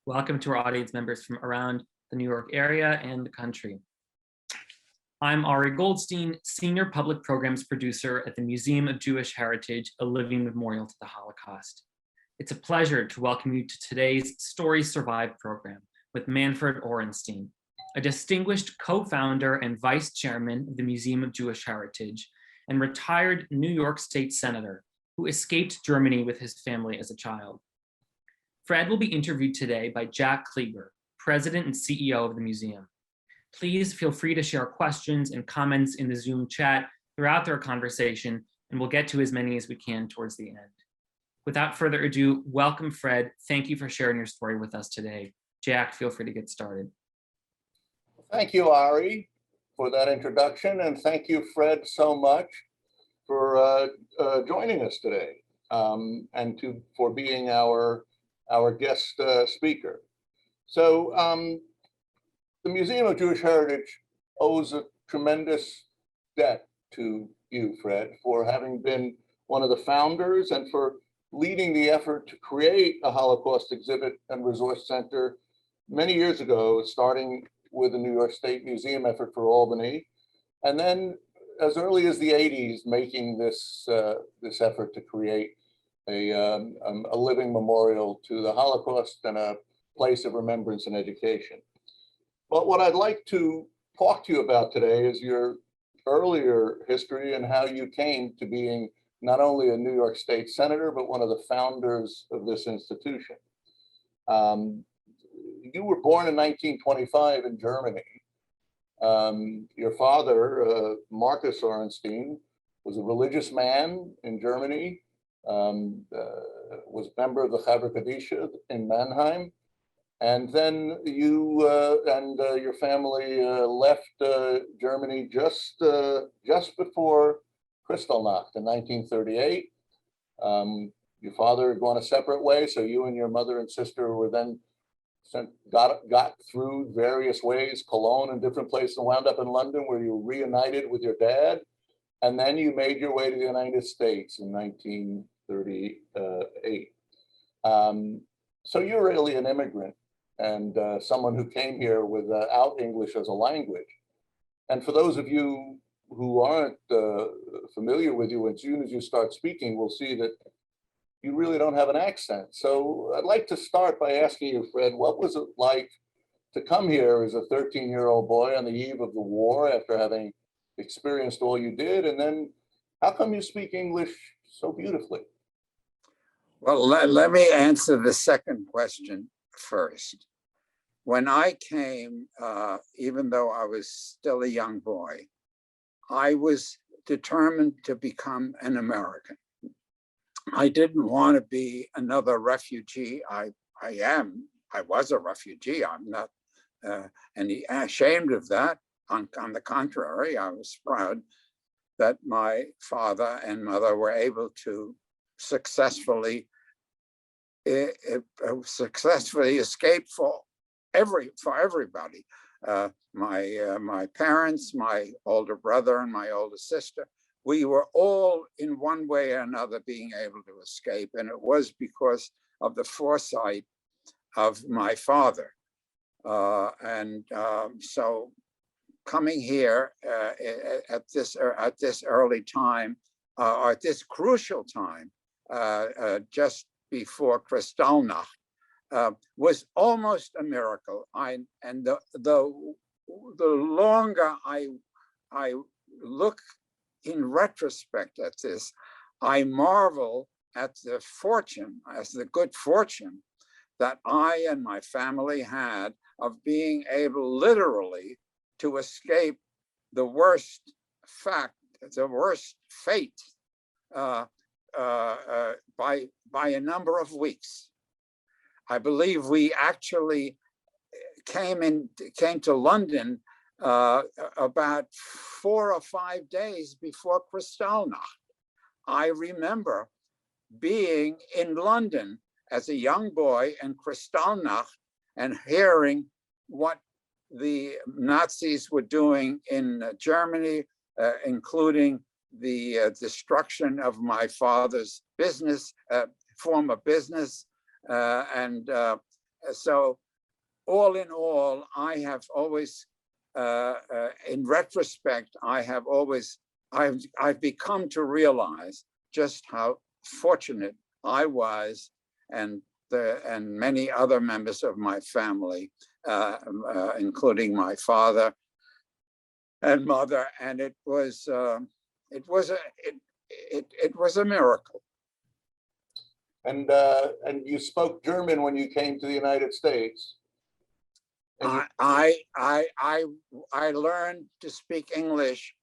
Welcome to our audience members from around the New York area and the country. I'm Ari Goldstein, Senior Public Programs Producer at the Museum of Jewish Heritage, a living memorial to the Holocaust. It's a pleasure to welcome you to today's Stories Survive program with Manfred Ohrenstein, a distinguished co-founder and vice chairman of the Museum of Jewish Heritage and retired New York State Senator who escaped Germany with his family as a child. Fred will be interviewed today by Jack Klieger, President and CEO of the museum. Please feel free to share questions and comments in the Zoom chat throughout our conversation, and we'll get to as many as we can towards the end. Without further ado, welcome, Fred. Thank you for sharing your story with us today. Jack, feel free to get started. Thank you, Ari, for that introduction, and thank you, Fred, so much for joining us today and for being our guest speaker. So the Museum of Jewish Heritage owes a tremendous debt to you, Fred, for having been one of the founders and for leading the effort to create a Holocaust exhibit and resource center many years ago, starting with the New York State Museum effort for Albany, and then as early as the 80s, making this effort to create a living memorial to the Holocaust and a place of remembrance and education. But what I'd like to talk to you about today is your earlier history and how you came to being not only a New York State Senator, but one of the founders of this institution. You were born in 1925 in Germany. Your father, Marcus Ohrenstein, was a religious man in Germany, was a member of the Chavre Kadisha in Mannheim, and then you and your family left Germany just before Kristallnacht in 1938. Your father had gone a separate way, so you and your mother and sister were then got through various ways, Cologne and different places, and wound up in London, where you reunited with your dad. And then you made your way to the United States in 1938. So you're really an immigrant and someone who came here without English as a language. And for those of you who aren't familiar with you, as soon as you start speaking, we'll see that you really don't have an accent. So I'd like to start by asking you, Fred, what was it like to come here as a 13-year-old boy on the eve of the war after having experienced all you did? And then how come you speak English so beautifully? Well, let me answer the second question first. When I came, even though I was still a young boy, I was determined to become an American. I didn't want to be another refugee. I was a refugee. I'm not any ashamed of that. On the contrary, I was proud that my father and mother were able to successfully escape for everybody. My parents, my older brother, and my older sister. We were all in one way or another being able to escape, and it was because of the foresight of my father. So coming here at this early time, or at this crucial time, just before Kristallnacht, was almost a miracle. The longer I look in retrospect at this, I marvel at the good fortune that I and my family had of being able literally to escape the worst fate by a number of weeks. I believe we actually came to London about 4 or 5 days before Kristallnacht. I remember being in London as a young boy in Kristallnacht and hearing what the Nazis were doing in Germany, including the destruction of my father's business, former business, and so all in all, I have always, in retrospect, I've become to realize just how fortunate I was, and many other members of my family, including my father and mother, and it was a miracle. And you spoke German when you came to the United States. And I learned to speak English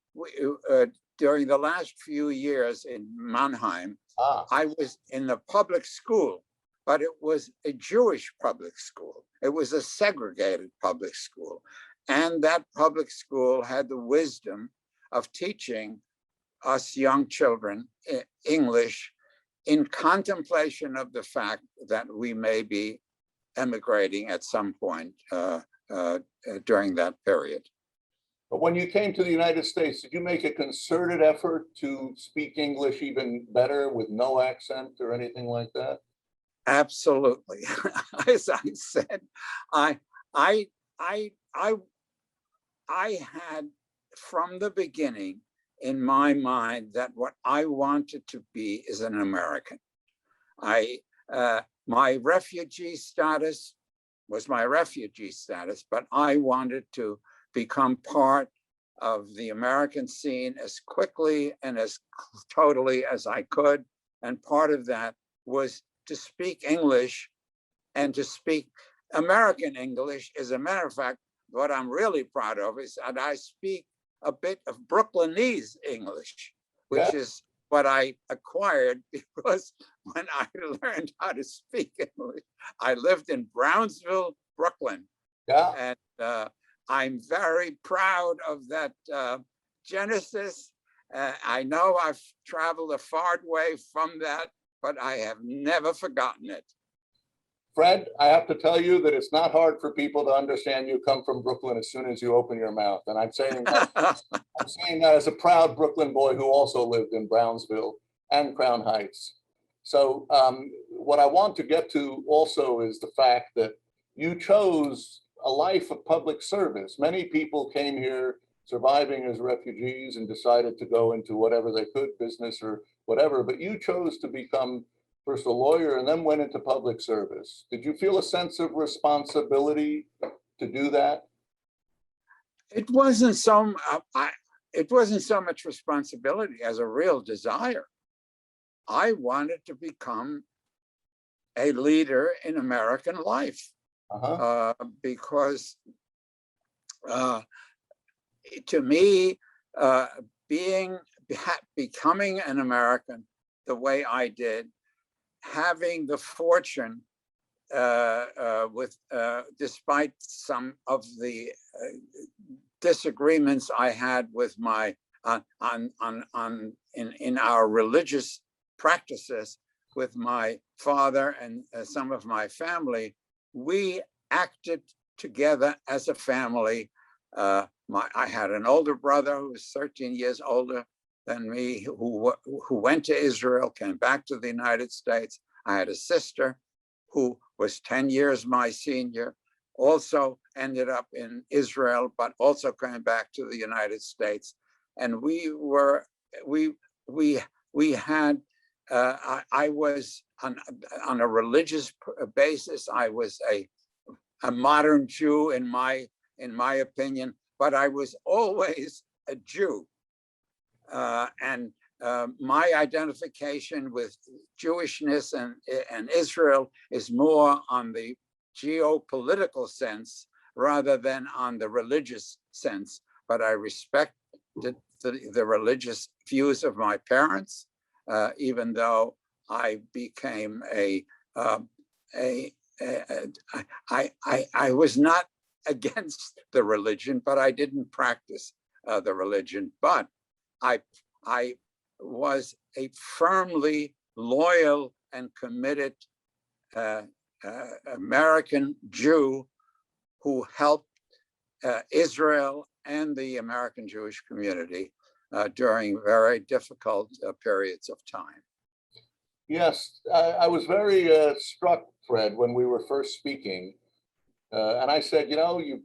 during the last few years in Mannheim. I was in the public school, but it was a Jewish public school. It was a segregated public school. And that public school had the wisdom of teaching us young children English in contemplation of the fact that we may be emigrating at some point during that period. But when you came to the United States, did you make a concerted effort to speak English even better with no accent or anything like that? Absolutely. As I said, I had from the beginning in my mind that what I wanted to be is an American. My refugee status was my refugee status, but I wanted to become part of the American scene as quickly and as totally as I could. And part of that was to speak English and to speak American English. As a matter of fact, what I'm really proud of is that I speak a bit of Brooklynese English, which is what I acquired because when I learned how to speak English, I lived in Brownsville, Brooklyn. And I'm very proud of that genesis. I know I've traveled a far way from that, but I have never forgotten it. Fred, I have to tell you that it's not hard for people to understand you come from Brooklyn as soon as you open your mouth. And I'm saying that, as a proud Brooklyn boy who also lived in Brownsville and Crown Heights. So what I want to get to also is the fact that you chose a life of public service. Many people came here surviving as refugees and decided to go into whatever they could, business or whatever, but you chose to become first a lawyer and then went into public service. Did you feel a sense of responsibility to do that? It wasn't so much responsibility as a real desire. I wanted to become a leader in American life. Because to me, becoming an American the way I did, having the fortune, despite some of the disagreements I had with my in our religious practices with my father and some of my family, we acted together as a family. I had an older brother who was 13 years older than me, who went to Israel, came back to the United States. I had a sister who was 10 years my senior, also ended up in Israel, but also came back to the United States. And I was on a religious basis, I was a modern Jew in my opinion, but I was always a Jew. My identification with Jewishness and Israel is more on the geopolitical sense rather than on the religious sense. But I respect the religious views of my parents, even though I became I was not against the religion, but I didn't practice the religion. But I was a firmly loyal and committed American Jew who helped Israel and the American Jewish community during very difficult periods of time. Yes, I was very struck, Fred, when we were first speaking, and I said, you know, you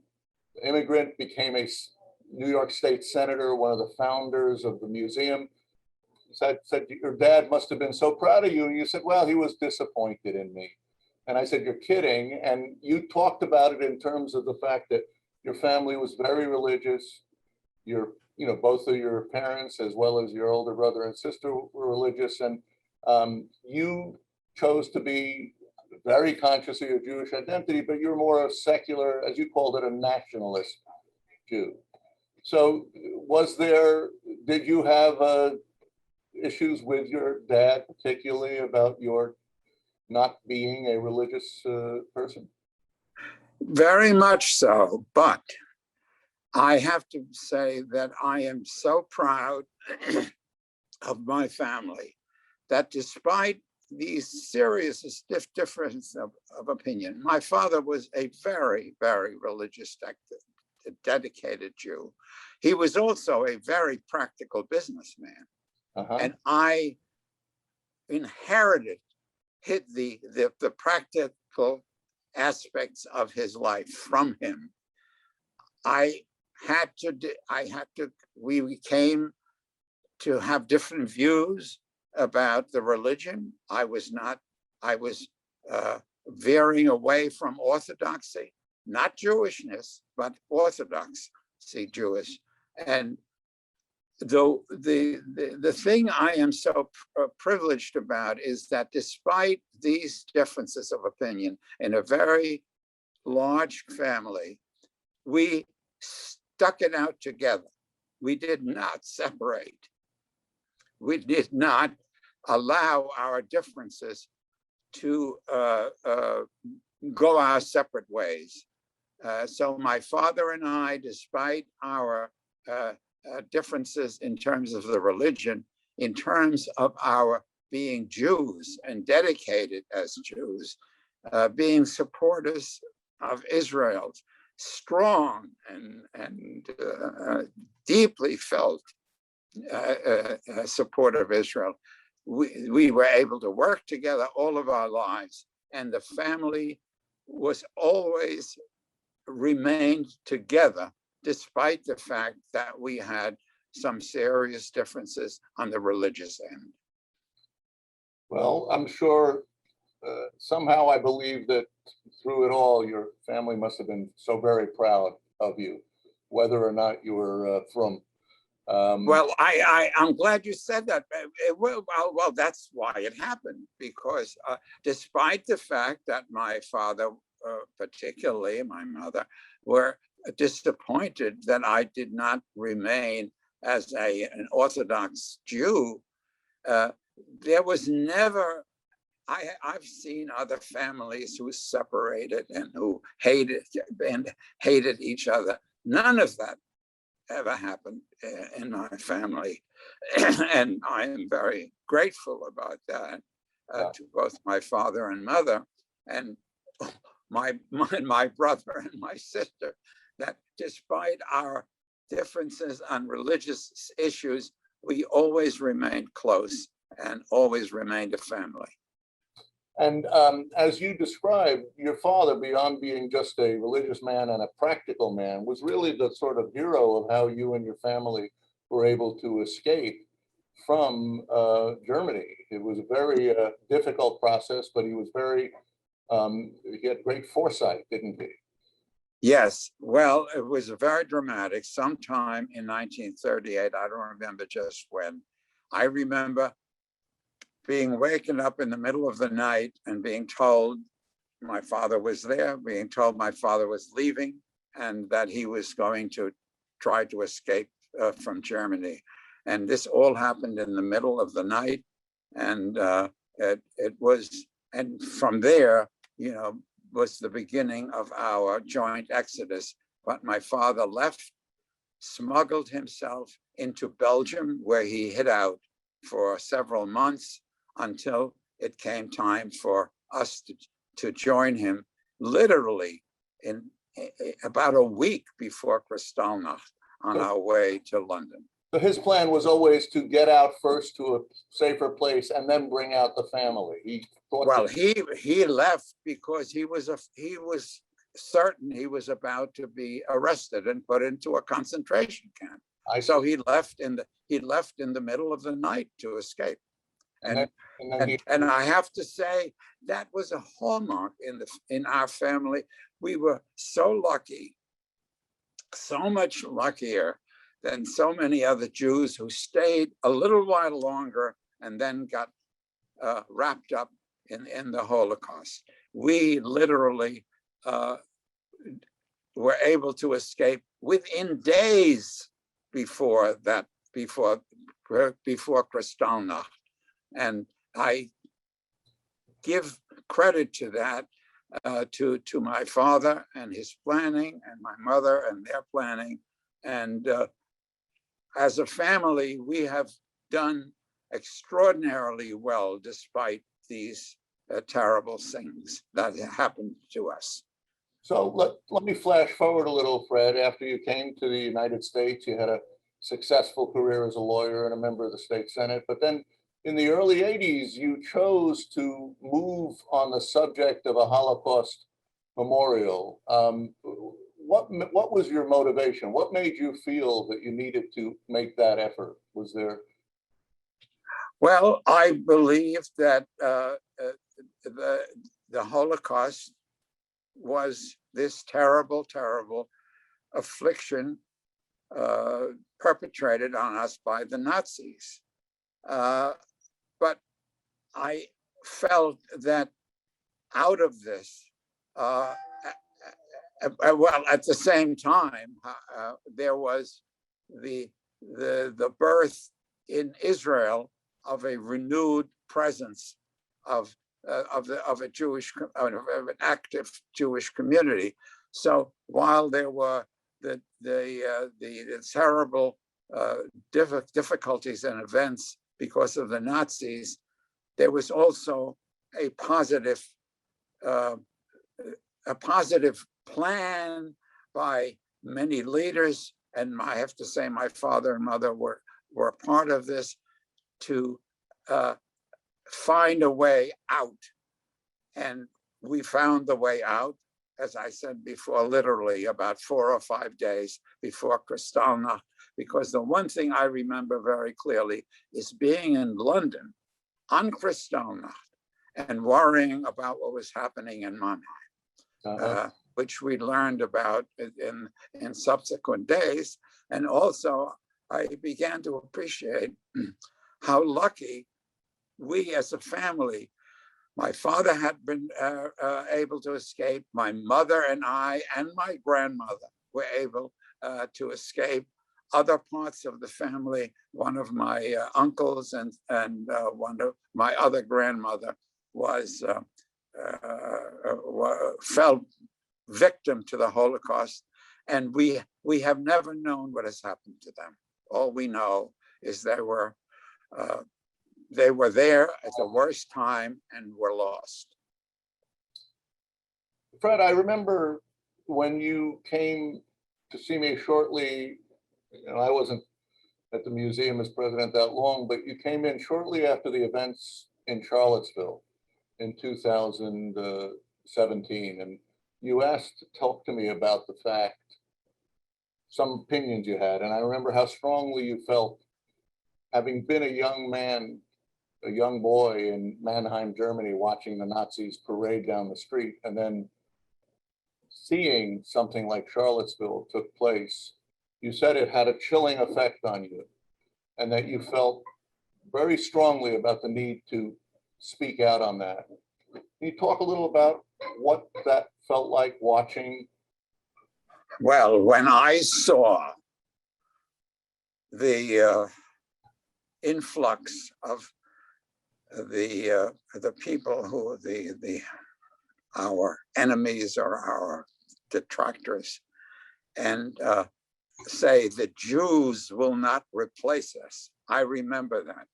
immigrant, became a New York State senator, one of the founders of the museum. Said your dad must have been so proud of you. And you said, well, he was disappointed in me. And I said, you're kidding. And you talked about it in terms of the fact that your family was very religious. Both of your parents, as well as your older brother and sister, were religious. And you chose to be very conscious of your Jewish identity, but you're more a secular, as you called it, a nationalist Jew. So did you have issues with your dad, particularly about your not being a religious person? Very much so, but I have to say that I am so proud of my family that despite these serious differences of opinion, my father was a very, very religious, dedicated Jew. He was also a very practical businessman. And I inherited the practical aspects of his life from him. We came to have different views about the religion. I was veering away from orthodoxy, not Jewishness, but orthodoxy Jewish. And though the thing I am so privileged about is that despite these differences of opinion in a very large family, we stuck it out together. We did not separate. We did not allow our differences to go our separate ways. So my father and I, despite our differences in terms of the religion, in terms of our being Jews and dedicated as Jews, being supporters of Israel, strong and deeply felt support of Israel, we were able to work together all of our lives, and the family was always remained together despite the fact that we had some serious differences on the religious end. Well, I'm sure somehow I believe that through it all, your family must have been so very proud of you, whether or not you were from. Well, I'm glad you said that. Well, that's why it happened, because despite the fact that my father, particularly my mother, were disappointed that I did not remain as an Orthodox Jew, there was never, I've seen other families who separated and who hated each other. None of that ever happened in my family. And I am very grateful about that to both my father and mother, and my brother and my sister, that despite our differences on religious issues, we always remained close and always remained a family. And as you described, your father, beyond being just a religious man and a practical man, was really the sort of hero of how you and your family were able to escape from Germany. It was a very difficult process, but he was he had great foresight, didn't he? Yes, well, it was very dramatic. Sometime in 1938, I don't remember just when. I remember being waken up in the middle of the night and being told my father was there, being told my father was leaving, and that he was going to try to escape from Germany. And this all happened in the middle of the night. And and from there, was the beginning of our joint exodus. But my father left, smuggled himself into Belgium, where he hid out for several months until it came time for us to join him, literally in about a week before Kristallnacht, on our way to London. So his plan was always to get out first to a safer place and then bring out the family. He thought Well, he left because he was certain he was about to be arrested and put into a concentration camp. So he left in the middle of the night to escape. And I have to say that was a hallmark in our family. We were so lucky, so much luckier than so many other Jews who stayed a little while longer and then got wrapped up in the Holocaust. We literally were able to escape within days before Kristallnacht. And I give credit to that to my father and his planning, and my mother and their planning. And as a family, we have done extraordinarily well despite these terrible things that happened to us. So let me flash forward a little, Fred. After you came to the United States, you had a successful career as a lawyer and a member of the state Senate. But then in the early 80s, you chose to move on the subject of a Holocaust memorial. What was your motivation? What made you feel that you needed to make that effort? Was there? Well, I believe that the Holocaust was this terrible, terrible affliction perpetrated on us by the Nazis. But I felt that out of this, well, at the same time, there was the birth in Israel of a renewed presence of a Jewish, of an active Jewish community. So while there were the terrible difficulties and events because of the Nazis, there was also a positive plan by many leaders, and I have to say my father and mother were part of this, to find a way out. And we found the way out, as I said before, literally about 4 or 5 days before Kristallnacht, because the one thing I remember very clearly is being in London on Kristallnacht and worrying about what was happening in Mannheim, which we learned about in subsequent days. And also, I began to appreciate how lucky we as a family, my father had been able to escape, my mother and I and my grandmother were able to escape. Other parts of the family, one of my uncles and one of my other grandmother fell victim to the Holocaust, and we have never known what has happened to them. All we know is they were there at the worst time and were lost. Fred, I remember when you came to see me shortly, I wasn't at the museum as president that long, but you came in shortly after the events in Charlottesville in 2017, and you asked to talk to me about the fact, some opinions you had, and I remember how strongly you felt, having been a young man, a young boy in Mannheim, Germany, watching the Nazis parade down the street, and then seeing something like Charlottesville took place. You said it had a chilling effect on you, and that you felt very strongly about the need to speak out on that. Can you talk a little about what that felt like watching? Well, when I saw the influx of the people who our enemies or our detractors, and say the Jews will not replace us. I remember that.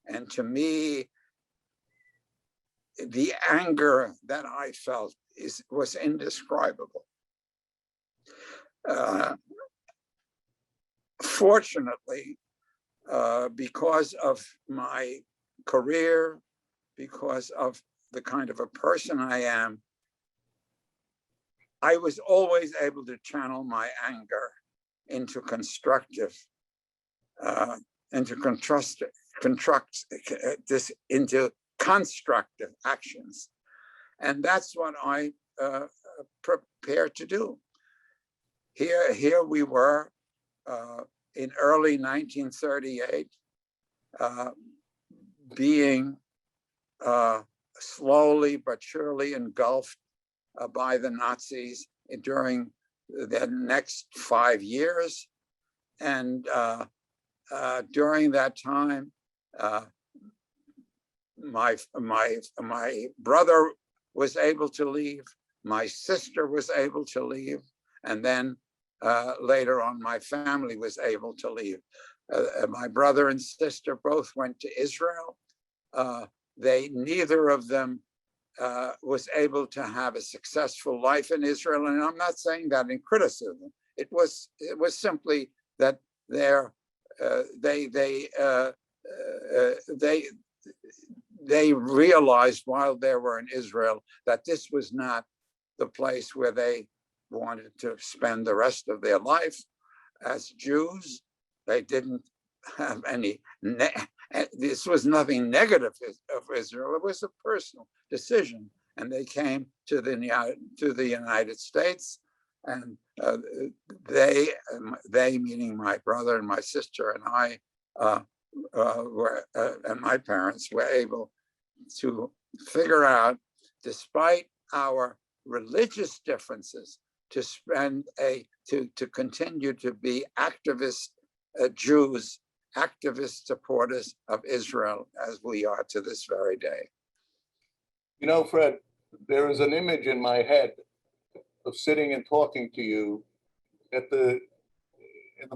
And to me, the anger that I felt was indescribable. fortunately, because of my career, because of the kind of a person I am, I was always able to channel my anger into constructive, into constructive actions. And that's what I prepared to do. Here we were in early 1938, being slowly but surely engulfed by the Nazis during the next 5 years. And during that time, my brother was able to leave, my sister was able to leave, and then later on, my family was able to leave. My brother and sister both went to Israel. Neither of them was able to have a successful life in Israel, and I'm not saying that in criticism. It was simply that they realized while they were in Israel that this was not the place where they wanted to spend the rest of their life. As Jews, they didn't have any, this was nothing negative of Israel, it was a personal decision. And they came to the United States, and they, meaning my brother and my sister and I, and my parents were able to figure out, despite our religious differences, to continue to be activist Jews, activist supporters of Israel, as we are to this very day. You know, Fred, there is an image in my head of sitting and talking to you in the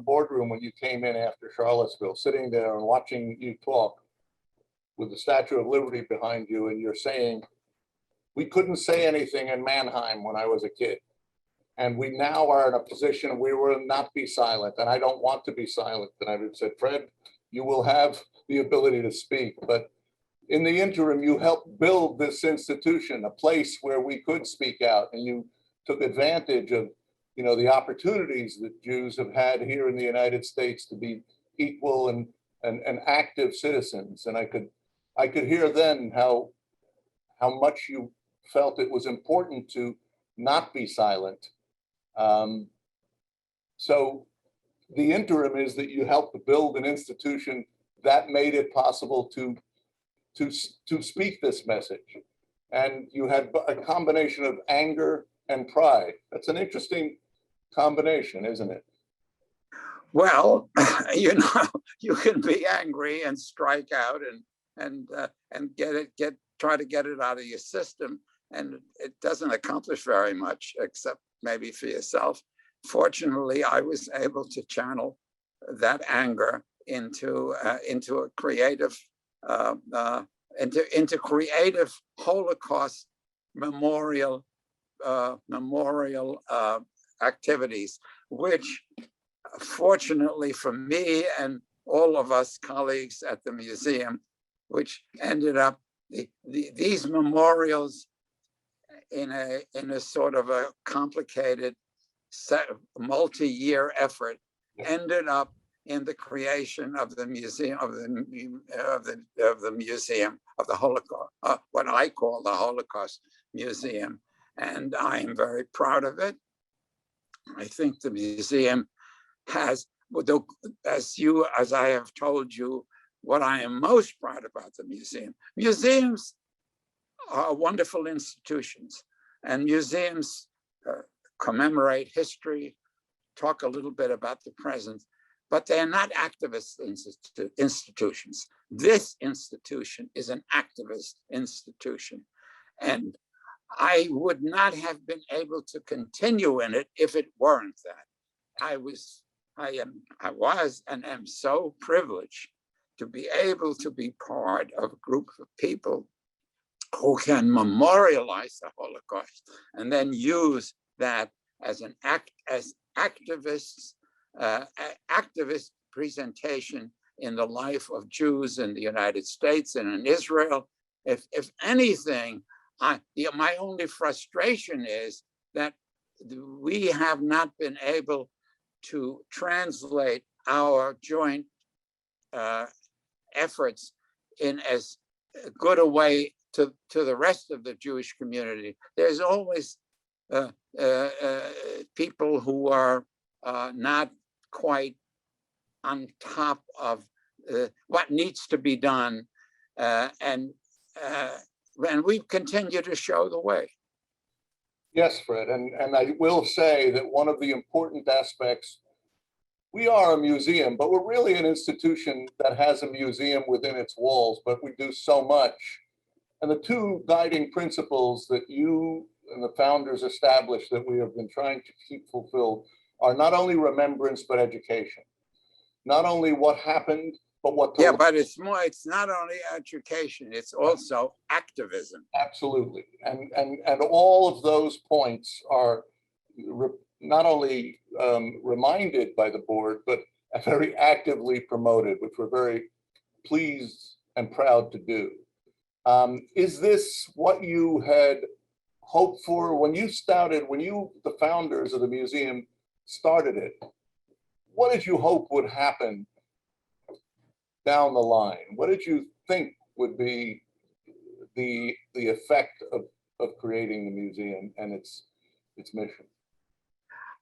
boardroom when you came in after Charlottesville, sitting there and watching you talk with the Statue of Liberty behind you, and you're saying, we couldn't say anything in Mannheim when I was a kid. And we now are in a position we will not be silent, and I don't want to be silent. And I said, Fred, you will have the ability to speak, but in the interim, you helped build this institution, a place where we could speak out, and you took advantage of, you know, the opportunities that Jews have had here in the United States to be equal and active citizens. And I could hear then how much you felt it was important to not be silent. So the interim is that you helped to build an institution that made it possible to speak this message. And you had a combination of anger and pride. That's an interesting combination, isn't it? Well, you know, you can be angry and strike out and try to get it out of your system, and it doesn't accomplish very much, except maybe for yourself. Fortunately, I was able to channel that anger into a creative into creative Holocaust memorial activities, which fortunately for me and all of us colleagues at the museum, which ended up these memorials in a sort of a complicated multi-year effort, ended up in the creation of the museum of the museum of the Holocaust, what I call the Holocaust Museum, and I am very proud of it. I think the museum has, as I have told you, what I am most proud about the museum. Museums are wonderful institutions, and museums commemorate history, talk a little bit about the present, but they are not activist institutions. This institution is an activist institution. And I would not have been able to continue in it if it weren't that. I was and am so privileged to be able to be part of a group of people who can memorialize the Holocaust and then use that as activists activist presentation in the life of Jews in the United States and in Israel. If anything, my only frustration is that we have not been able to translate our joint efforts in as good a way to the rest of the Jewish community. There's always people who are not quite on top of what needs to be done, and we continue to show the way. Yes, Fred, and I will say that one of the important aspects, we are a museum, but we're really an institution that has a museum within its walls, but we do so much. And the two guiding principles that you and the founders established that we have been trying to keep fulfilled are not only remembrance, but education. Not only what happened, but what to learn. But it's not only education, it's also activism. Absolutely. And all of those points are not only reminded by the board, but very actively promoted, which we're very pleased and proud to do. Is this what you had hoped for when you the founders of the museum started it? What did you hope would happen down the line? What did you think would be the effect of creating the museum and its mission?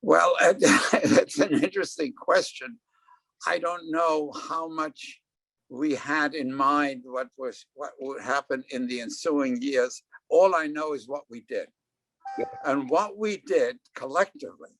Well, that's an interesting question. I don't know how much we had in mind what would happen in the ensuing years. All I know is what we did. Yeah. And what we did collectively,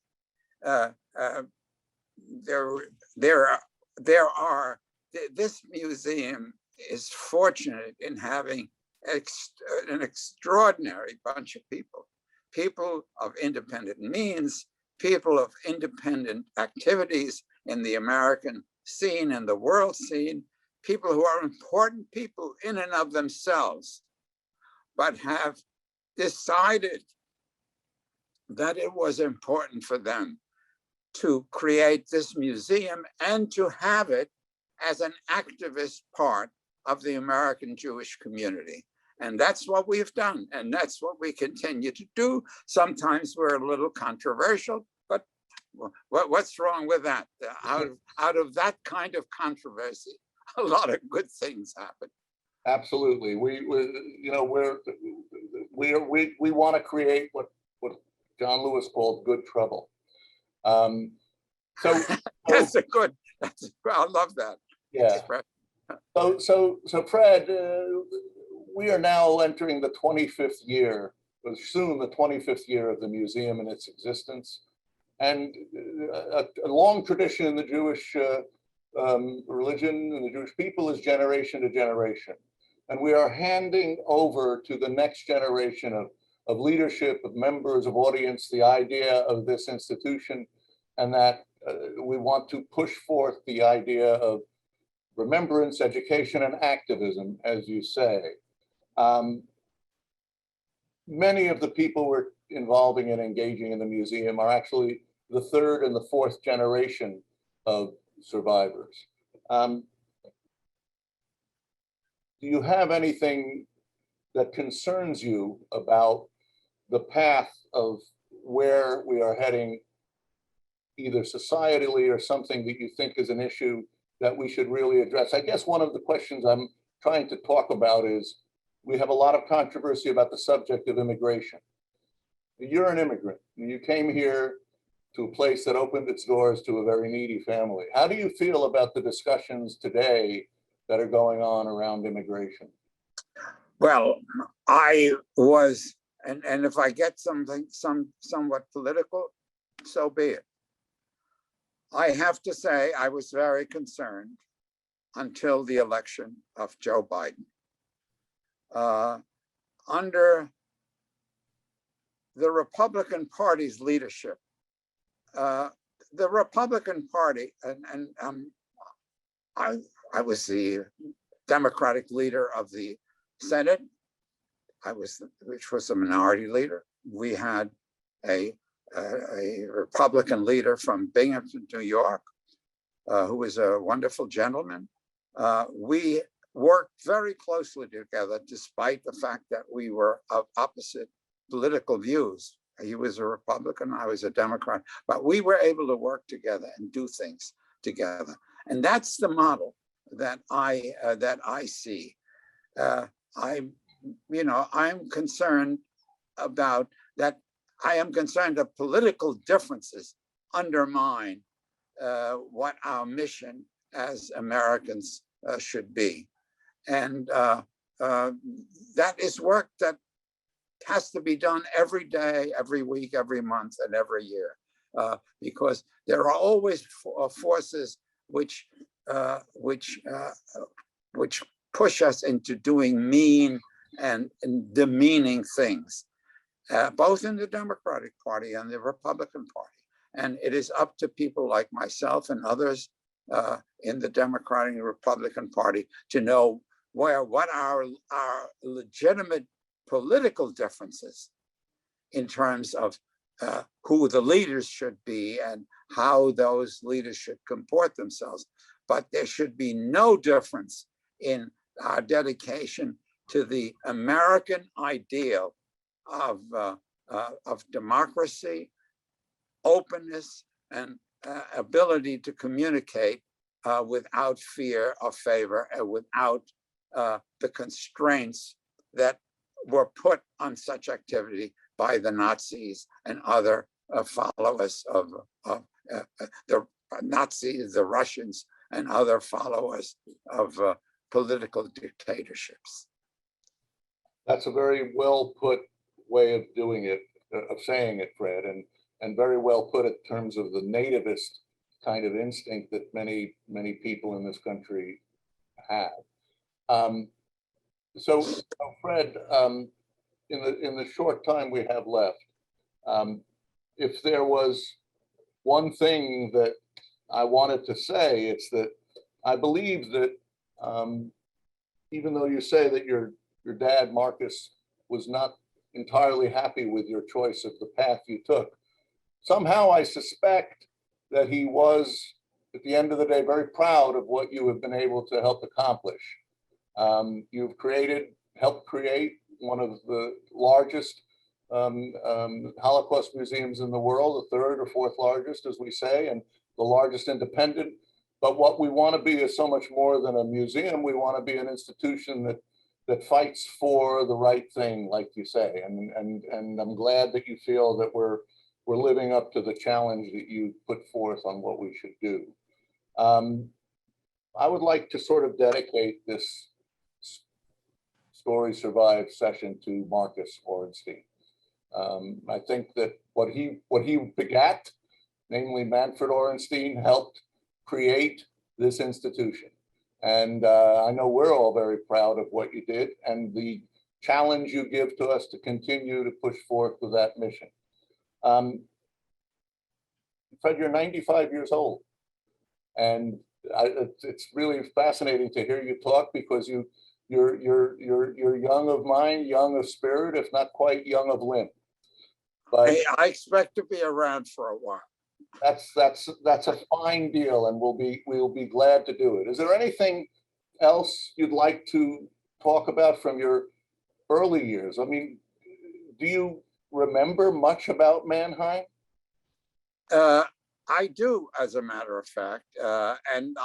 this museum is fortunate in having an extraordinary bunch of people of independent means, people of independent activities in the American scene and the world scene, people who are important people in and of themselves, but have decided that it was important for them to create this museum and to have it as an activist part of the American Jewish community. And that's what we've done. And that's what we continue to do. Sometimes we're a little controversial, but what's wrong with that? Out of that kind of controversy, a lot of good things happen. Absolutely. We want to create what John Lewis called good trouble. I love that. Yeah. So Fred, we are now entering the 25th year, or soon the 25th year of the museum and its existence, and a long tradition in the Jewish religion and the Jewish people is generation to generation, and we are handing over to the next generation of leadership, of members, of audience, the idea of this institution, and that we want to push forth the idea of remembrance, education, and activism, as you say. Many of the people we're involving and engaging in the museum are actually the third and the fourth generation of survivors. Do you have anything that concerns you about the path of where we are heading, either societally or something that you think is an issue that we should really address? I guess one of the questions I'm trying to talk about is, we have a lot of controversy about the subject of immigration. You're an immigrant, and you came here to a place that opened its doors to a very needy family. How do you feel about the discussions today that are going on around immigration? Well, I was, and if I get something somewhat political, so be it. I have to say I was very concerned until the election of Joe Biden. Under the Republican Party's leadership, the Republican Party, and I was the Democratic leader of the Senate, which was a minority leader. We had a a Republican leader from Binghamton, New York, who was a wonderful gentleman. We worked very closely together, despite the fact that we were of opposite political views. He was a Republican, I was a Democrat, but we were able to work together and do things together. And that's the model that I see. I'm concerned about that. I am concerned that political differences undermine what our mission as Americans should be. And that is work that has to be done every day, every week, every month, and every year, because there are always forces which push us into doing mean and demeaning things, both in the Democratic Party and the Republican Party. And it is up to people like myself and others in the Democratic and Republican Party to know what our legitimate political differences in terms of who the leaders should be and how those leaders should comport themselves. But there should be no difference in our dedication to the American ideal of democracy, openness, and ability to communicate without fear or favor and without the constraints that were put on such activity by the Nazis and other followers of the Nazis, the Russians, and other followers of political dictatorships. That's a very well put way of doing it, of saying it, Fred, and very well put in terms of the nativist kind of instinct that many people in this country have. So, Fred, in the short time we have left, if there was one thing that I wanted to say, it's that I believe that even though you say that your dad, Marcus, was not entirely happy with your choice of the path you took, somehow I suspect that he was, at the end of the day, very proud of what you have been able to help accomplish. You've helped create one of the largest Holocaust museums in the world, the third or fourth largest, as we say, and the largest independent. But what we want to be is so much more than a museum. We want to be an institution that fights for the right thing, like you say. And I'm glad that you feel that we're living up to the challenge that you put forth on what we should do. I would like to sort of dedicate this Story Survive session to Marcus Ohrenstein. I think that what he begat, namely Manfred Ohrenstein, helped create this institution. And I know we're all very proud of what you did and the challenge you give to us to continue to push forth with that mission. Fred, you're 95 years old. And it's really fascinating to hear you talk, because you're young of mind, young of spirit, if not quite young of limb. But I expect to be around for a while. That's a fine deal, and we'll be glad to do it. Is there anything else you'd like to talk about from your early years? I mean, do you remember much about Mannheim? I do, as a matter of fact, and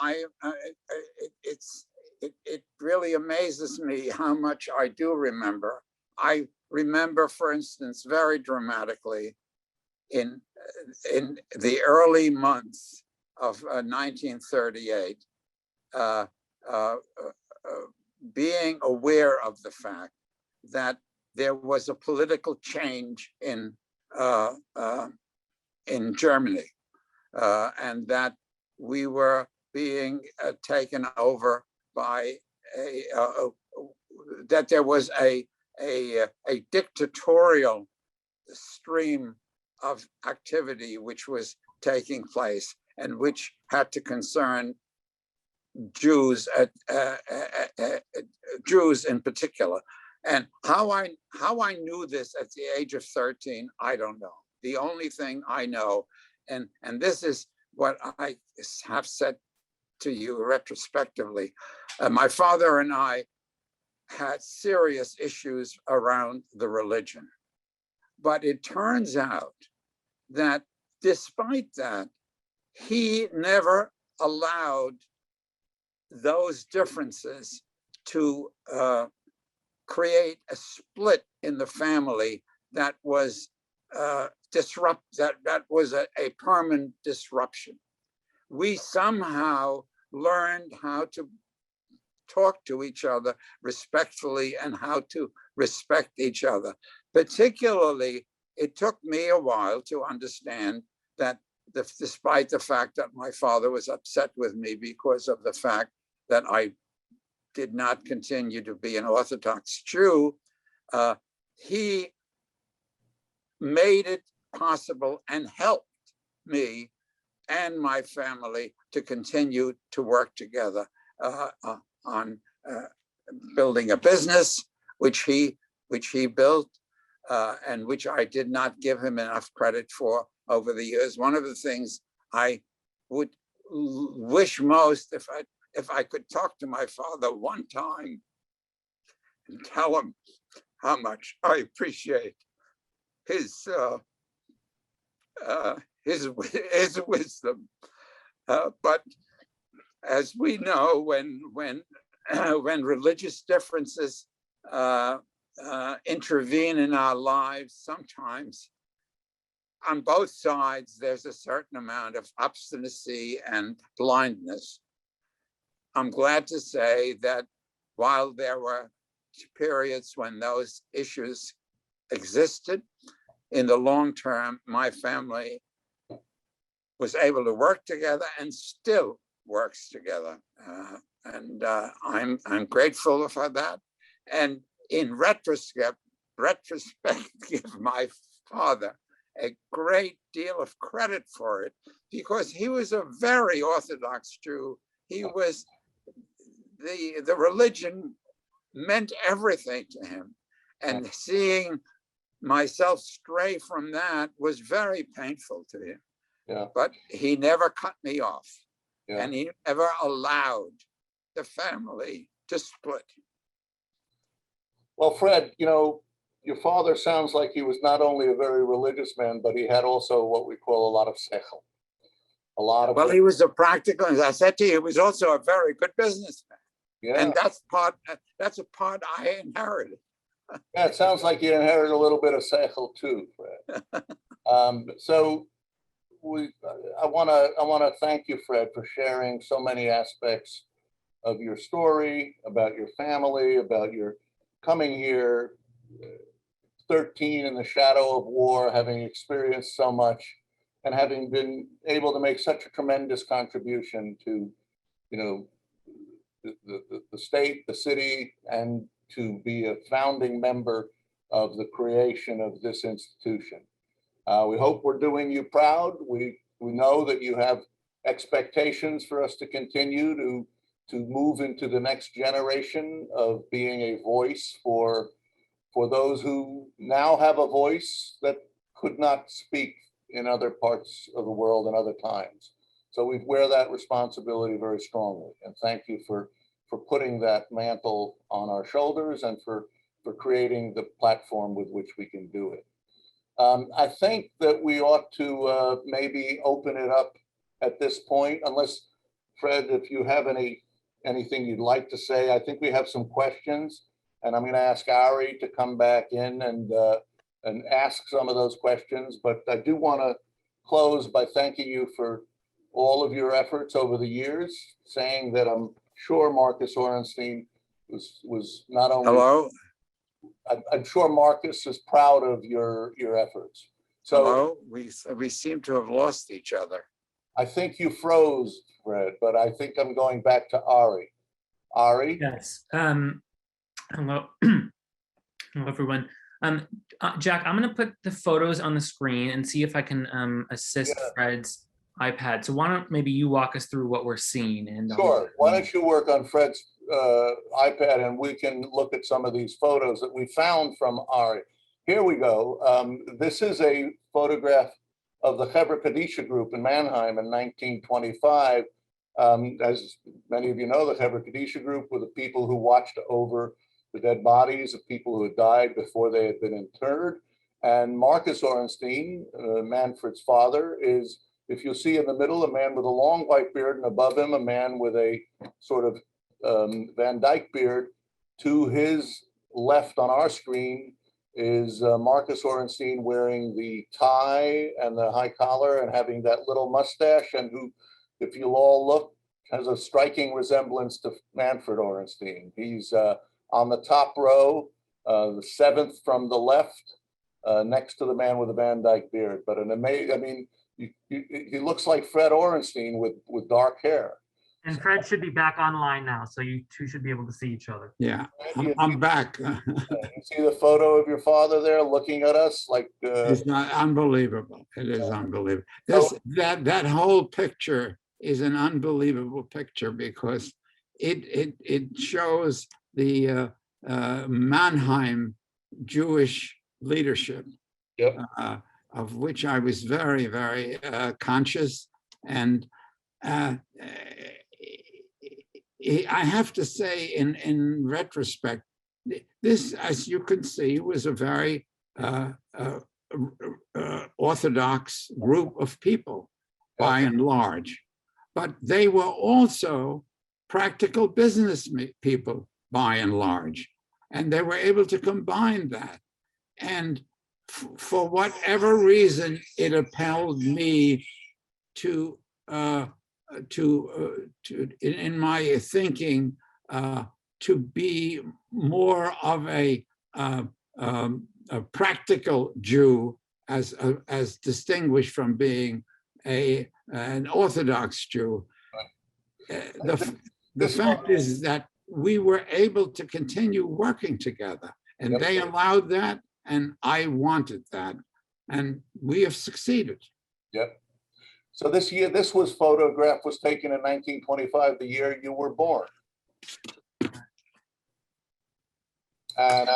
it really amazes me how much I do remember. I remember, for instance, very dramatically, in the early months of 1938, being aware of the fact that there was a political change in Germany, and that we were being taken over by that there was a dictatorial stream of activity which was taking place and which had to concern Jews, Jews in particular. And how I knew this at the age of 13, I don't know. the only thing I know. And this is what I have said to you retrospectively. My father and I had serious issues around the religion. But it turns out that despite that, he never allowed those differences to create a split in the family that was that was a permanent disruption. We somehow learned how to talk to each other respectfully and how to respect each other. Particularly, it took me a while to understand that despite the fact that my father was upset with me because of the fact that I did not continue to be an Orthodox Jew, he made it possible and helped me and my family to continue to work together on building a business, which he built, and which I did not give him enough credit for over the years. One of the things I would wish most, if I could talk to my father one time and tell him how much I appreciate his wisdom. But as we know, when religious differences intervene in our lives, sometimes on both sides, there's a certain amount of obstinacy and blindness. I'm glad to say that while there were periods when those issues existed, in the long term, my family was able to work together and still works together. I'm grateful for that. And in retrospect, give my father a great deal of credit for it, because he was a very Orthodox Jew. He was, the religion meant everything to him. And seeing myself stray from that was very painful to him. Yeah. But he never cut me off. Yeah. And he never allowed the family to split. Well, Fred, you know, your father sounds like he was not only a very religious man, but he had also what we call a lot of sechel. A lot of. Well, he was a practical, as I said to you, he was also a very good businessman. Yeah. And that's a part I inherited. Yeah, it sounds like you inherited a little bit of sechel too, Fred. So I want to thank you, Fred, for sharing so many aspects of your story, about your family, about your coming here, 13 in the shadow of war, having experienced so much, and having been able to make such a tremendous contribution to, you know, the state, the city, and to be a founding member of the creation of this institution. We hope we're doing you proud. We know that you have expectations for us to continue to move into the next generation of being a voice for those who now have a voice that could not speak in other parts of the world and other times. So we wear that responsibility very strongly. And thank you for putting that mantle on our shoulders and for creating the platform with which we can do it. I think that we ought to maybe open it up at this point, unless, Fred, if you have anything you'd like to say. I think we have some questions, and I'm going to ask Ari to come back in and ask some of those questions. But I do want to close by thanking you for all of your efforts over the years, saying that I'm sure Marcus Ohrenstein was not only. Hello? I'm sure Marcus is proud of your efforts. So hello? We seem to have lost each other. I think you froze, Fred, but I think I'm going back to Ari. Ari? Yes. Hello. Hello, everyone. Jack, I'm going to put the photos on the screen and see if I can assist Fred's iPad. So why don't maybe you walk us through what we're seeing? And sure. Why don't you work on Fred's iPad and we can look at some of these photos that we found from Ari. here we go. This is a photograph of the Chevra Kadisha group in Mannheim in 1925. As many of you know, the Chevra Kadisha group were the people who watched over the dead bodies of people who had died before they had been interred. And Marcus Ohrenstein, Manfred's father, is, if you'll see in the middle, a man with a long white beard, and above him, a man with a sort of Van Dyke beard. To his left on our screen is Marcus Ohrenstein wearing the tie and the high collar and having that little mustache, and who, if you'll all look, has a striking resemblance to Manfred Ohrenstein. He's on the top row, the seventh from the left, next to the man with the Van Dyke beard. But an amazing, I mean, he looks like Fred Ohrenstein with dark hair. And Fred should be back online now, so you two should be able to see each other. Yeah, I'm back. You see the photo of your father there looking at us like It's not unbelievable. It is unbelievable. That whole picture is an unbelievable picture because it shows the Mannheim Jewish leadership, Yep. Of which I was very, very conscious. And I have to say, in retrospect, this, as you can see, was a very orthodox group of people, by and large. But they were also practical business people, by and large. And they were able to combine that. And for whatever reason, it impelled me to in my thinking, to be more of a practical Jew, as distinguished from being an Orthodox Jew. The fact is that we were able to continue working together, and they allowed that, and I wanted that, and we have succeeded. Yep. So this photograph was taken in 1925, the year you were born. And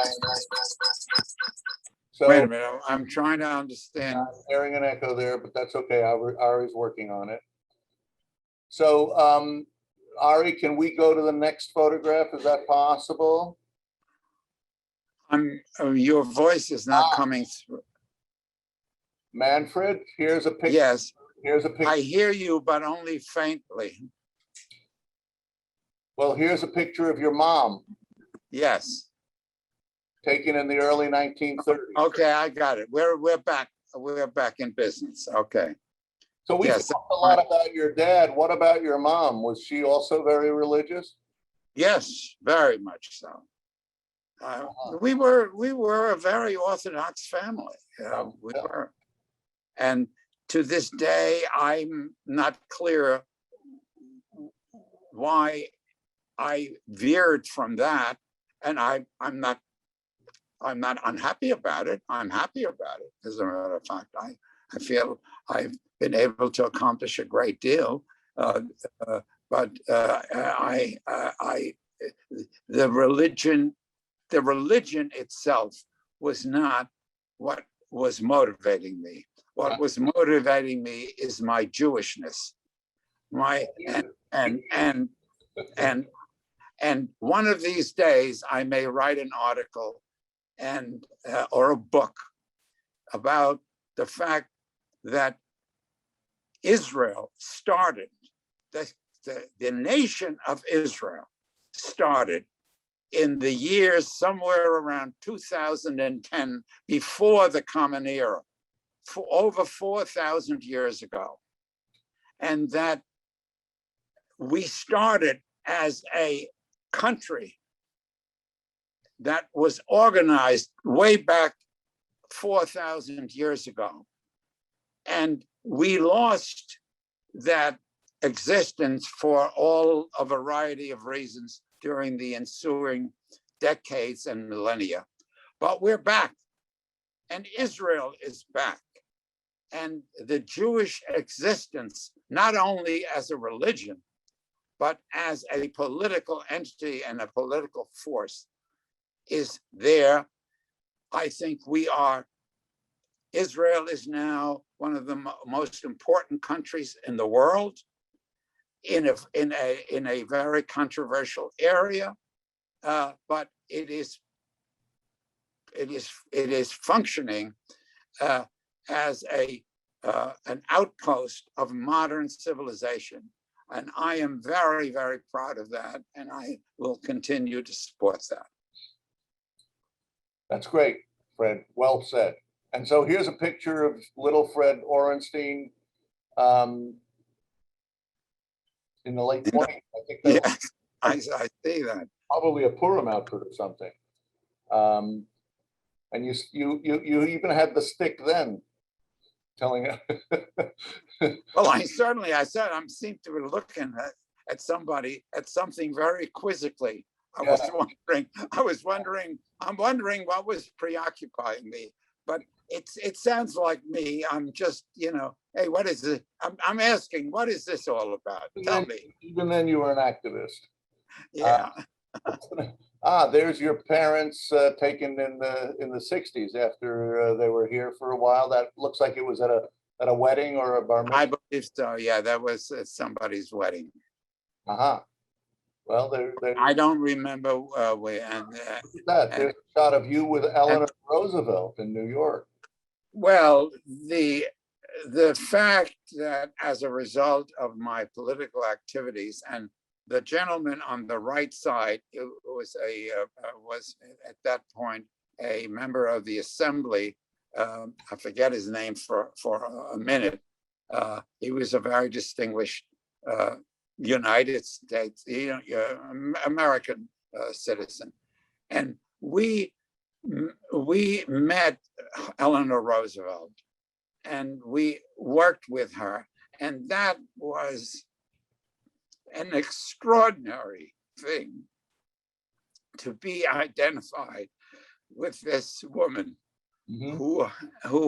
so, wait a minute, I'm trying to understand. I'm hearing an echo there, but that's okay. Ari's working on it. So, Ari, can we go to the next photograph? Is that possible? Your voice is not coming through. Manfred, here's a picture. Yes. Here's a picture. I hear you, but only faintly. Well, here's a picture of your mom. Yes. Taken in the early 1930s. Okay, I got it. We're back. We're back in business. Okay. So we talked a lot about your dad. What about your mom? Was she also very religious? Yes, very much so. We were a very Orthodox family. We were, and to this day, I'm not clear why I veered from that, and I'm not unhappy about it. I'm happy about it. As a matter of fact, I feel I've been able to accomplish a great deal, but the religion itself was not what was motivating me. What was motivating me is my Jewishness. And one of these days I may write an article or a book about the fact that Israel started, the nation of Israel started in the years somewhere around 2010, before the Common Era, for over 4,000 years ago. And that we started as a country that was organized way back 4,000 years ago. And we lost that existence for all a variety of reasons during the ensuing decades and millennia. But we're back, and Israel is back. And the Jewish existence, not only as a religion, but as a political entity and a political force, is there I think Israel is now one of the most important countries in the world, in a very controversial area, but it is functioning as an outpost of modern civilization. And I am very, very proud of that, and I will continue to support that. That's great, Fred. Well said. And so here's a picture of little Fred Ohrenstein in the late 20s. I think that Yes, I see that. probably a Purim outfit or something. And you even had the stick then, telling. Well, I said I seem to be looking at something very quizzically. I'm wondering what was preoccupying me, but it sounds like me. I'm just, hey, what is it? I'm asking, what is this all about? Tell me. Even then you were an activist. Yeah. There's your parents taken in the 60s after they were here for a while. That looks like it was at a wedding or a bar mitzvah. I believe so. Yeah, that was somebody's wedding. Well, I don't remember there's a shot of you with Eleanor Roosevelt in New York. Well, the fact that as a result of my political activities, and the gentleman on the right side was at that point a member of the assembly. I forget his name for a minute. He was a very distinguished United States, American citizen, and we met Eleanor Roosevelt, and we worked with her, and that was an extraordinary thing to be identified with this woman who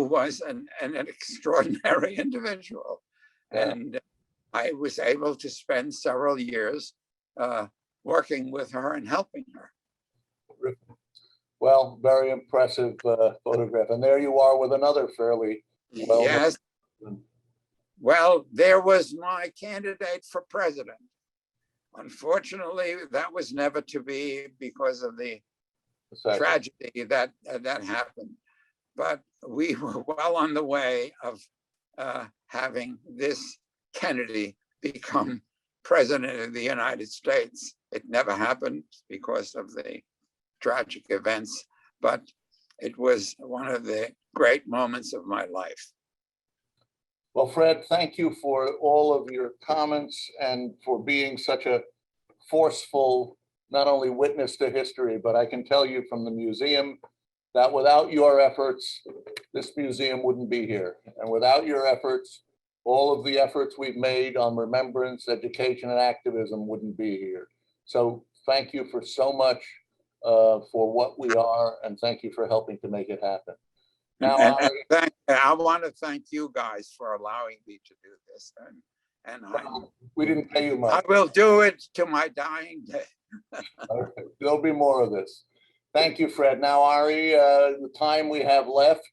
was an extraordinary individual. Yeah. And I was able to spend several years working with her and helping her. Well, very impressive photograph. And there you are with another fairly well. Yes. Well, there was my candidate for president. Unfortunately, that was never to be because of the tragedy that happened. But we were well on the way of having this Kennedy become president of the United States. It never happened because of the tragic events, but it was one of the great moments of my life. Well, Fred, thank you for all of your comments and for being such a forceful, not only witness to history, but I can tell you from the museum that without your efforts, this museum wouldn't be here. And without your efforts, all of the efforts we've made on remembrance, education, and activism wouldn't be here. So thank you for so much for what we are, and thank you for helping to make it happen. Now, I want to thank you guys for allowing me to do this. And we didn't pay you much. I will do it to my dying day. There'll be more of this. Thank you, Fred. Now, Ari, the time we have left,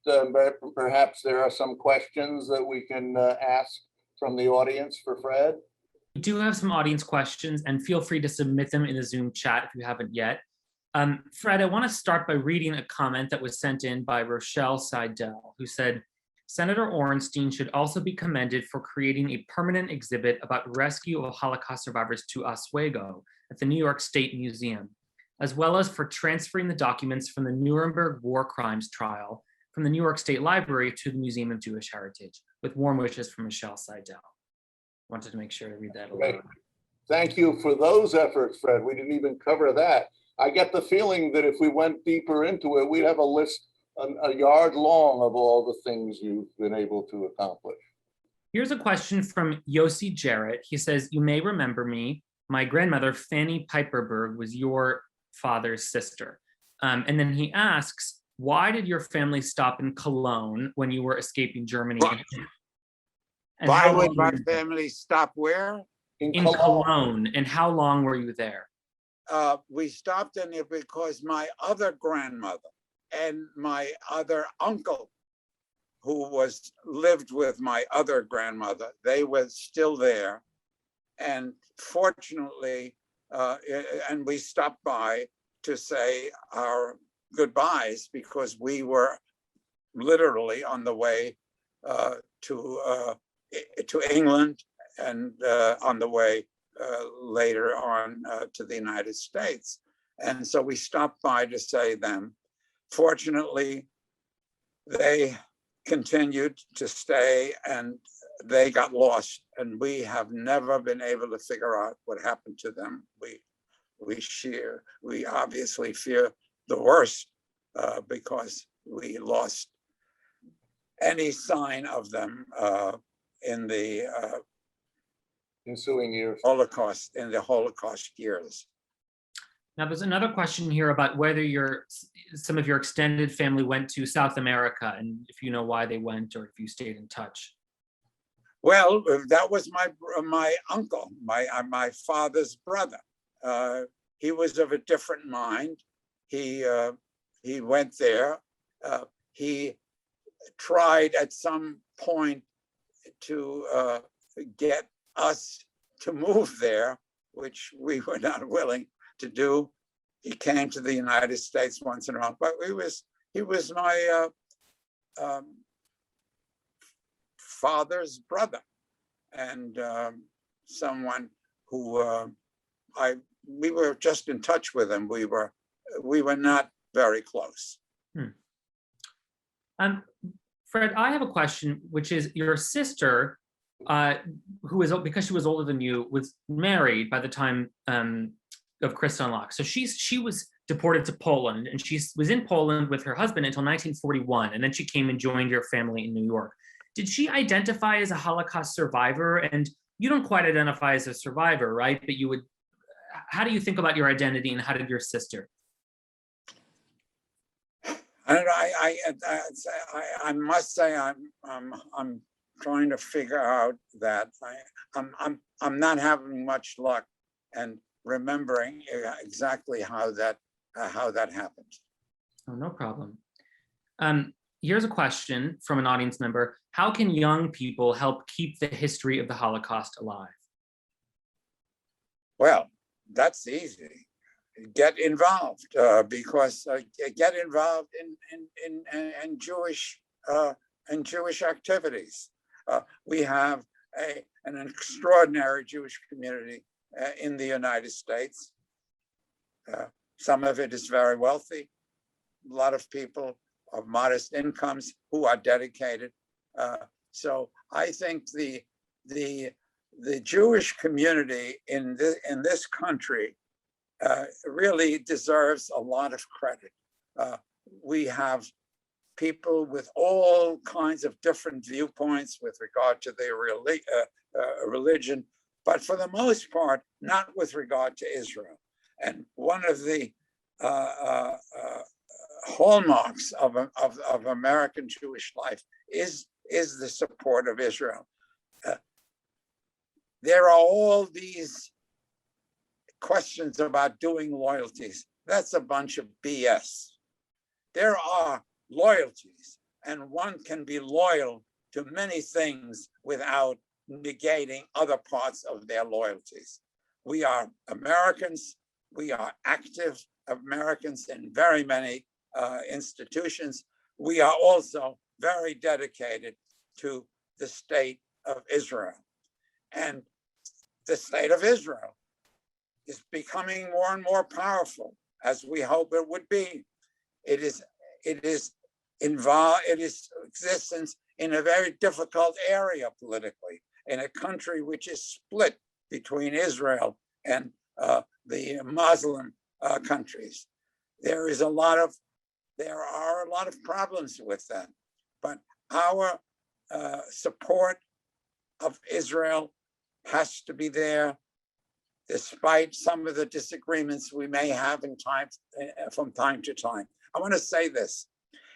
perhaps there are some questions that we can ask from the audience for Fred. We do have some audience questions, and feel free to submit them in the Zoom chat if you haven't yet. Fred, I want to start by reading a comment that was sent in by Rochelle Seidel, who said, Senator Ohrenstein should also be commended for creating a permanent exhibit about rescue of Holocaust survivors to Oswego at the New York State Museum, as well as for transferring the documents from the Nuremberg war crimes trial from the New York State Library to the Museum of Jewish Heritage. With warm wishes from Rochelle Seidel. Wanted to make sure to read that aloud. Thank you for those efforts, Fred. We didn't even cover that. I get the feeling that if we went deeper into it, we'd have a list a yard long of all the things you've been able to accomplish. Here's a question from Yossi Jarrett. He says, you may remember me. My grandmother, Fanny Piperberg, was your father's sister. And then he asks, why did your family stop in Cologne when you were escaping Germany? And why would my family stop where? In Cologne. And how long were you there? We stopped in there because my other grandmother, and my other uncle, who lived with my other grandmother, they were still there. And fortunately, and we stopped by to say our goodbyes because we were literally on the way to England and on the way later on to the United States. And so we stopped by to say them. Fortunately, they continued to stay and they got lost, and we have never been able to figure out what happened to them. We obviously fear the worst because we lost any sign of them in the ensuing years. Holocaust, in the Holocaust years. Now, there's another question here about whether some of your extended family went to South America, and if you know why they went or if you stayed in touch. Well, that was my uncle, my father's brother. He was of a different mind. He went there. He tried at some point to get us to move there, which we were not willing to do. He came to the United States once in a while, but he was my father's brother, and someone who we were just in touch with him. We were not very close. Fred, I have a question, which is your sister, who is, because she was older than you, was married by the time of Kristallnacht. So she was deported to Poland, and she was in Poland with her husband until 1941, and then she came and joined your family in New York. Did she identify as a Holocaust survivor? And you don't quite identify as a survivor, right? But you would. How do you think about your identity, and how did your sister? I must say I'm trying to figure out that I'm not having much luck and remembering exactly how that happened. Oh, no problem. Here's a question from an audience member. How can young people help keep the history of the Holocaust alive? Well, that's easy. Get involved, because get involved in Jewish activities. We have an extraordinary Jewish community in the United States. Some of it is very wealthy. A lot of people of modest incomes who are dedicated. So I think the Jewish community in this country really deserves a lot of credit. We have people with all kinds of different viewpoints with regard to their religion, but for the most part, not with regard to Israel. And one of the hallmarks of American Jewish life is the support of Israel. There are all these questions about doing loyalties. That's a bunch of BS. There are loyalties, and one can be loyal to many things without negating other parts of their loyalties. We are Americans. We are active Americans in very many institutions. We are also very dedicated to the state of Israel. And the state of Israel is becoming more and more powerful, as we hope it would be. It exists in a very difficult area politically, in a country which is split between Israel and the Muslim countries. There are a lot of problems with that, but our support of Israel has to be there, despite some of the disagreements we may have from time to time. I want to say this: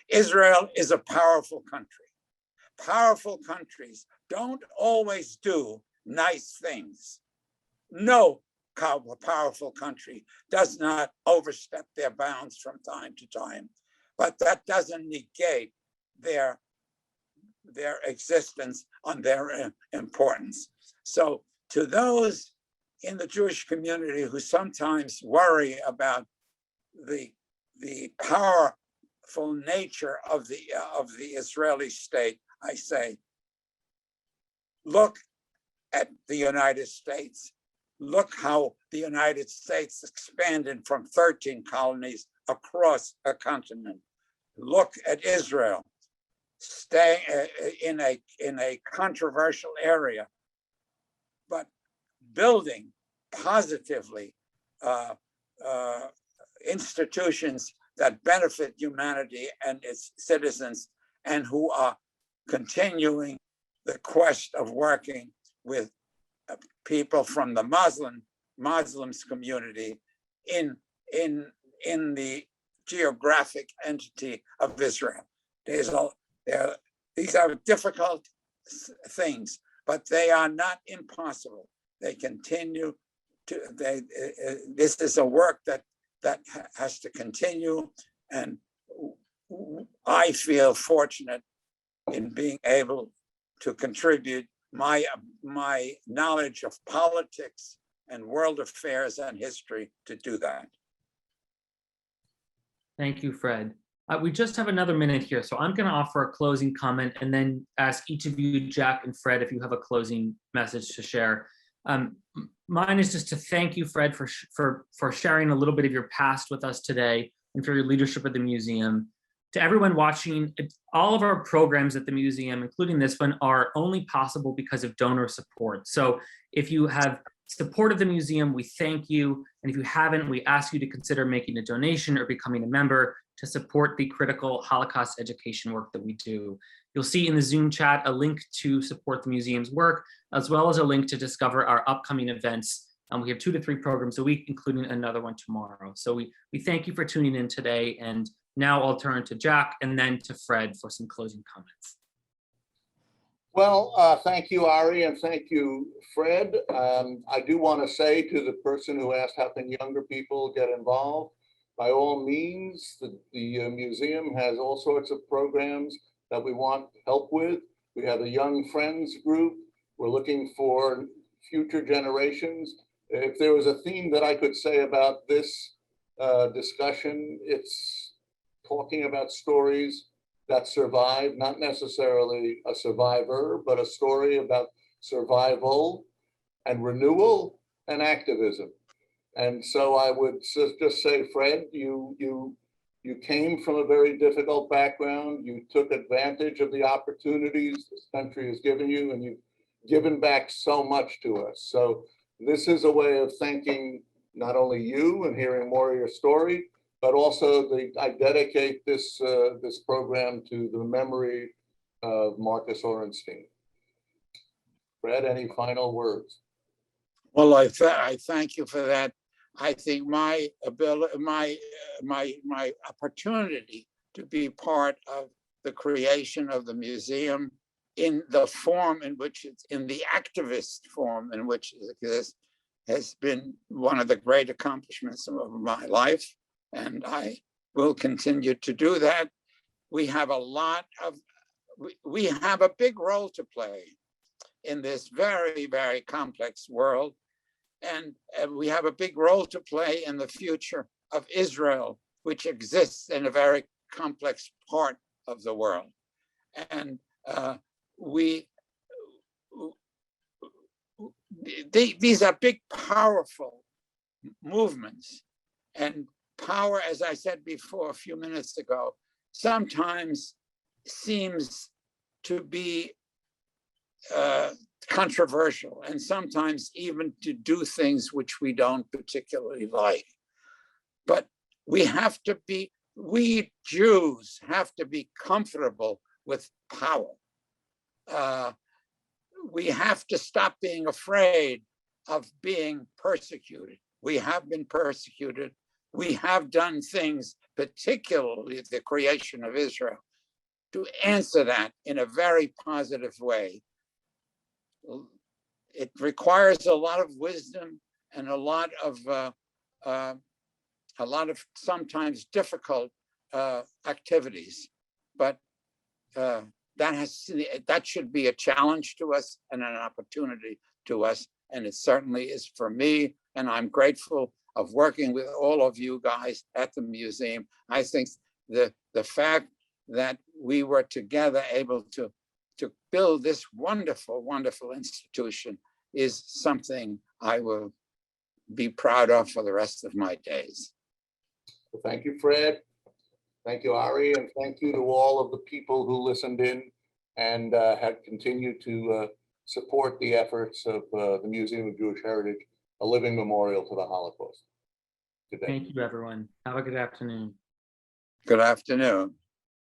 Israel is a powerful country. Powerful countries don't always do nice things. No powerful country does not overstep their bounds from time to time. but that doesn't negate their existence and their importance. So to those in the Jewish community who sometimes worry about the powerful nature of the Israeli state, I say, look at the United States. Look how the United States expanded from 13 colonies across a continent. Look at Israel, staying in a controversial area, but building positively institutions that benefit humanity and its citizens, and who are continuing the quest of working with people from the Muslims community in the geographic entity of Israel. These are difficult things, but they are not impossible. They continue to. This is a work that has to continue, and I feel fortunate in being able to contribute my knowledge of politics and world affairs and history to do that. Thank you, Fred. We just have another minute here, so I'm going to offer a closing comment and then ask each of you, Jack and Fred, if you have a closing message to share. Mine is just to thank you, Fred, for sharing a little bit of your past with us today and for your leadership at the museum. To everyone watching, all of our programs at the museum, including this one, are only possible because of donor support. So if you have supported the museum, we thank you. And if you haven't, we ask you to consider making a donation or becoming a member to support the critical Holocaust education work that we do. You'll see in the Zoom chat a link to support the museum's work, as well as a link to discover our upcoming events. We have 2 to 3 programs a week, including another one tomorrow. So we thank you for tuning in today. And now I'll turn to Jack and then to Fred for some closing comments. Well, thank you, Ari, and thank you, Fred. I do want to say to the person who asked how can younger people get involved, by all means, the museum has all sorts of programs that we want help with. We have a Young Friends group. We're looking for future generations. If there was a theme that I could say about this discussion, it's talking about stories that survive, not necessarily a survivor, but a story about survival and renewal and activism. And so I would just say, Fred, you came from a very difficult background. You took advantage of the opportunities this country has given you, and you've given back so much to us. So this is a way of thanking not only you and hearing more of your story, but also I dedicate this program to the memory of Marcus Ohrenstein. Fred, any final words? Well, I thank you for that. I think my ability, my opportunity to be part of the creation of the museum in the form in which it's in the activist form in which it exists has been one of the great accomplishments of my life. And I will continue to do that. We have we have a big role to play in this very, very complex world. And we have a big role to play in the future of Israel, which exists in a very complex part of the world. And these are big, powerful movements. And power, as I said before a few minutes ago, sometimes seems to be controversial, and sometimes even to do things which we don't particularly like. But we Jews have to be comfortable with power. We have to stop being afraid of being persecuted. We have been persecuted. We have done things, particularly the creation of Israel, to answer that in a very positive way. It requires a lot of wisdom and a lot of sometimes difficult activities, but that should be a challenge to us and an opportunity to us. And it certainly is for me. And I'm grateful of working with all of you guys at the museum. I think the fact that we were together able to build this wonderful, wonderful institution is something I will be proud of for the rest of my days. Well, thank you, Fred. Thank you, Ari, and thank you to all of the people who listened in and have continued to support the efforts of the Museum of Jewish Heritage, a living memorial to the Holocaust. Good day. Thank you, everyone. Have a good afternoon. Good afternoon.